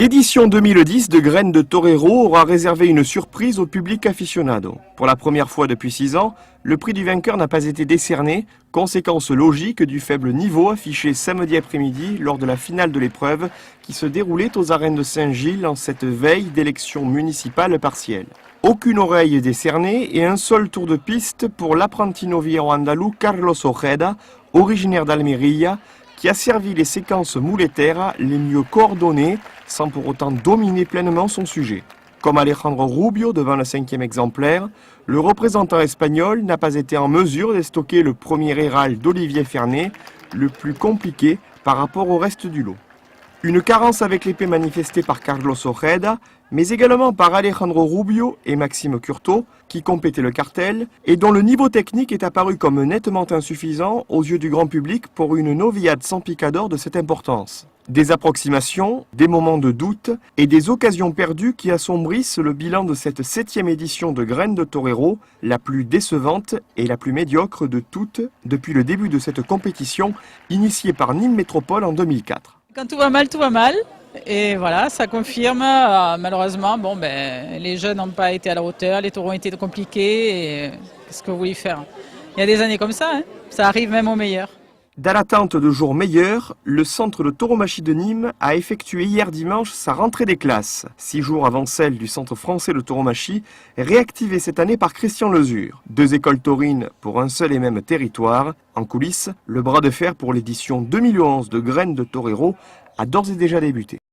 L'édition 2010 de Graines de Torero aura réservé une surprise au public aficionado. Pour la première fois depuis 6 ans, le prix du vainqueur n'a pas été décerné, conséquence logique du faible niveau affiché samedi après-midi lors de la finale de l'épreuve qui se déroulait aux arènes de Saint-Gilles en cette veille d'élection municipale partielle. Aucune oreille décernée et un seul tour de piste pour l'apprenti novillero andalou Carlos Ojeda, originaire d'Almería, qui a servi les séquences mouletères les mieux coordonnées sans pour autant dominer pleinement son sujet. Comme Alejandro Rubio devant le 5e exemplaire, le représentant espagnol n'a pas été en mesure de stocker le premier Herald d'Olivier Fernet, le plus compliqué par rapport au reste du lot. Une carence avec l'épée manifestée par Carlos Ojeda, mais également par Alejandro Rubio et Maxime Curto, qui complétaient le cartel, et dont le niveau technique est apparu comme nettement insuffisant aux yeux du grand public pour une novillade sans picador de cette importance. Des approximations, des moments de doute et des occasions perdues qui assombrissent le bilan de cette 7e édition de Graines de Torero, la plus décevante et la plus médiocre de toutes depuis le début de cette compétition initiée par Nîmes Métropole en 2004. Quand tout va mal. Et voilà, ça confirme. Malheureusement, les jeunes n'ont pas été à la hauteur, les taureaux ont été compliqués. Et qu'est-ce que vous voulez faire? Il y a des années comme ça, hein. Ça arrive même aux meilleurs. Dans l'attente de jours meilleurs, le centre de tauromachie de Nîmes a effectué hier dimanche sa rentrée des classes, 6 jours avant celle du centre français de tauromachie, réactivée cette année par Christian Lezure. 2 écoles taurines pour un seul et même territoire. En coulisses, le bras de fer pour l'édition 2011 de Graines de Torero a d'ores et déjà débuté.